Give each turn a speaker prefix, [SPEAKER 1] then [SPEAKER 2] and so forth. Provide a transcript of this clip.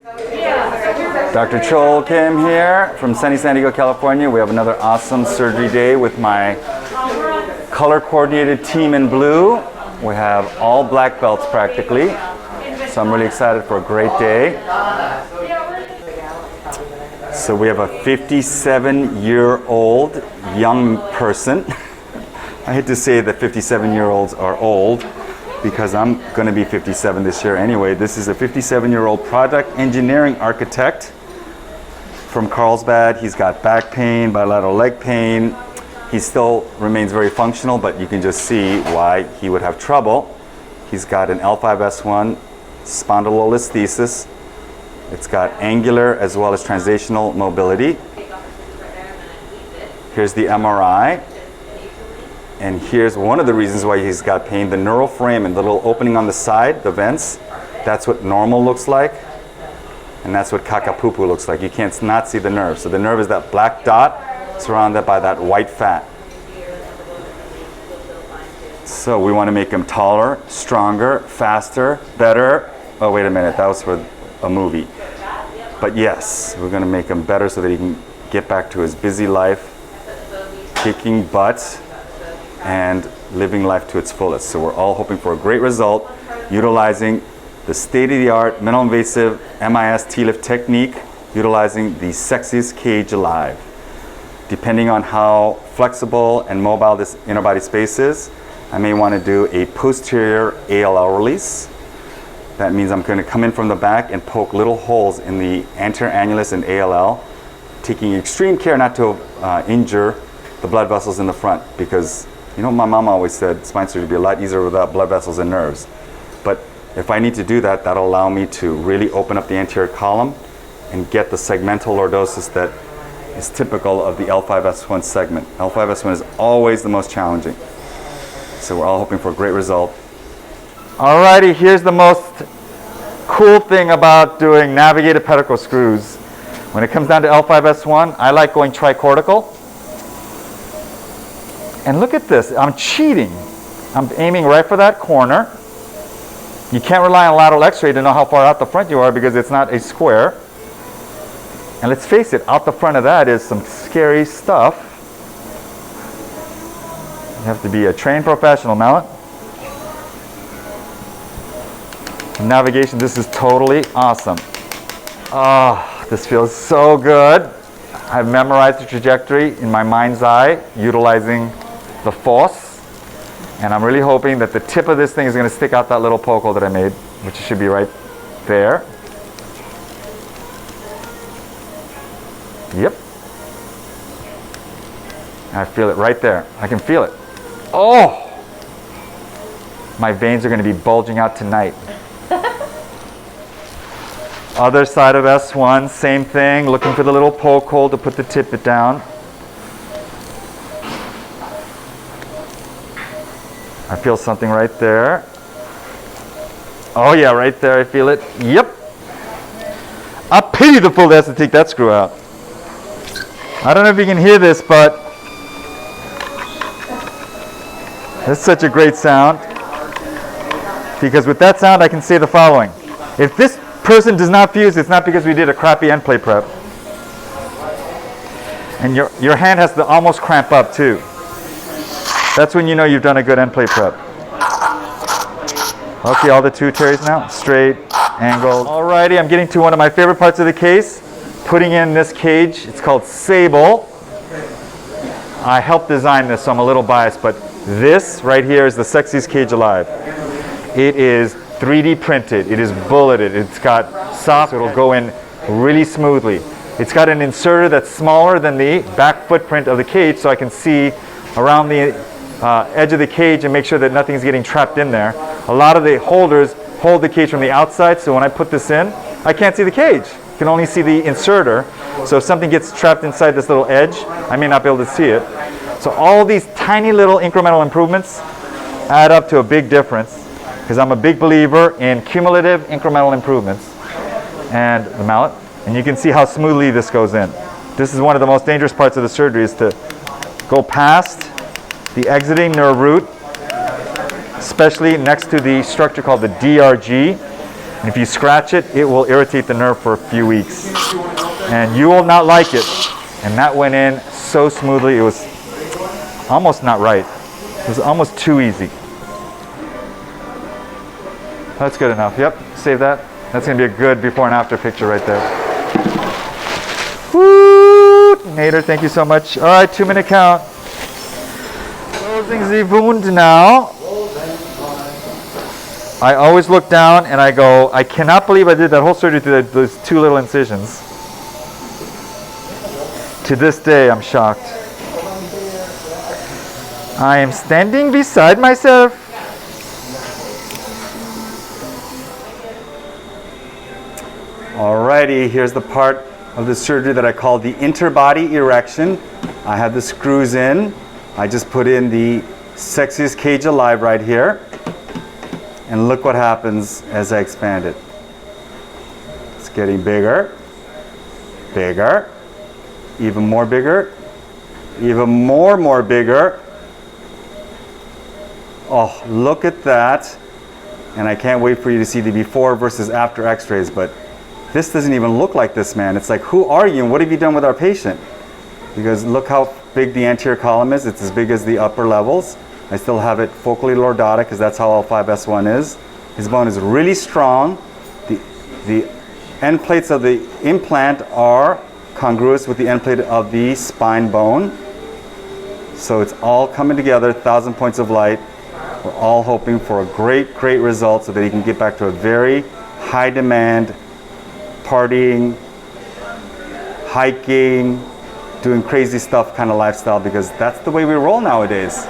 [SPEAKER 1] Dr. Chol Kim here from sunny San Diego, California. We have another awesome surgery day with my color-coordinated team in blue. We have all black belts practically, so I'm really excited for a great day. So we have a 57-year-old young person. I hate to say that 57-year-olds are old because I'm going to be 57 this year anyway. This is a 57-year-old product engineering architect from Carlsbad. He's got back pain, bilateral leg pain. He still remains very functional, but you can just see why he would have trouble. He's got an L5-S1 spondylolisthesis. It's got angular as well as translational mobility. Here's the MRI. And here's one of the reasons why he's got pain. The neural frame and the little opening on the side, the vents, that's what normal looks like. And that's what kakapupu looks like. You can't not see the nerve. So the nerve is that black dot surrounded by that white fat. So we want to make him taller, stronger, faster, better. Oh, wait a minute, that was for a movie. But yes, we're going to make him better so that he can get back to his busy life, kicking butt, and living life to its fullest. So we're all hoping for a great result, utilizing the state-of-the-art minimally invasive MIS TLIF technique, utilizing the sexiest cage alive. Depending on how flexible and mobile this inner body space is, I may want to do a posterior ALL release. That means I'm going to come in from the back and poke little holes in the anterior annulus and ALL, taking extreme care not to injure the blood vessels in the front, because you know my mom always said spine surgery would be a lot easier without blood vessels and nerves. But if I need to do that, that'll allow me to really open up the anterior column and get the segmental lordosis that is typical of the L5-S1 segment. L5-S1 is always the most challenging. So we're all hoping for a great result. Alrighty, here's the most cool thing about doing navigated pedicle screws. When it comes down to L5-S1, I like going tricortical. And look at this, I'm cheating. I'm aiming right for that corner. You can't rely on lateral x-ray to know how far out the front you are because it's not a square. And let's face it, out the front of that is some scary stuff. You have to be a trained professional, Mallet. Navigation, this is totally awesome. Oh, this feels so good. I've memorized the trajectory in my mind's eye, utilizing the force. And I'm really hoping that the tip of this thing is going to stick out that little poke hole that I made, which should be right there. Yep. I feel it right there. I can feel it. Oh! My veins are going to be bulging out tonight. Other side of S1, same thing. Looking for the little poke hole to put the tip down. I feel something right there. Oh yeah, right there, I feel it. Yep. I pity the fool that has to take that screw out. I don't know if you can hear this, but that's such a great sound. Because with that sound, I can say the following. If this person does not fuse, it's not because we did a crappy end plate prep. And your hand has to almost cramp up too. That's when you know you've done a good end plate prep. Okay, all the two tears now, straight, angled. Alrighty, I'm getting to one of my favorite parts of the case, putting in this cage. It's called Sable. I helped design this, so I'm a little biased, but this right here is the sexiest cage alive. It is 3D printed, it is bulleted, it's got soft, so it'll go in really smoothly. It's got an inserter that's smaller than the back footprint of the cage, so I can see around the edge of the cage and make sure that nothing's getting trapped in there. A lot of the holders hold the cage from the outside, so when I put this in, I can't see the cage. I can only see the inserter. So if something gets trapped inside this little edge, I may not be able to see it. So all these tiny little incremental improvements add up to a big difference, because I'm a big believer in cumulative incremental improvements. And the mallet, and you can see how smoothly this goes in. This is one of the most dangerous parts of the surgery, is to go past the exiting nerve root, especially next to the structure called the DRG.
[SPEAKER 2] And if you scratch it, it will irritate the nerve for a few weeks. And you will not like it. And that went in so smoothly, it was almost not right. It was almost too easy. That's good enough. Yep, save that. That's gonna be a good before and after picture right there. Woo! Nader, thank you so much. All right, 2-minute count. Closing the wound now. I always look down and I go, I cannot believe I did that whole surgery through those 2 little incisions. To this day, I'm shocked. I am standing beside myself.
[SPEAKER 1] Alrighty, here's the part of the surgery that I call the interbody erection. I have the screws in. I just put in the sexiest cage alive right here. And look what happens as I expand it. It's getting bigger, bigger, even more bigger, even more bigger. Oh, look at that. And I can't wait for you to see the before versus after x-rays, but this doesn't even look like this, man. It's like, who are you and what have you done with our patient? Because look how big the anterior column is. It's as big as the upper levels. I still have it focally lordotic because that's how L5-S1 is. His bone is really strong. The end plates of the implant are congruous with the end plate of the spine bone. So it's all coming together, 1,000 points of light. We're all hoping for a great result so that he can get back to a very high demand, partying, hiking, doing crazy stuff kind of lifestyle, because that's the way we roll nowadays.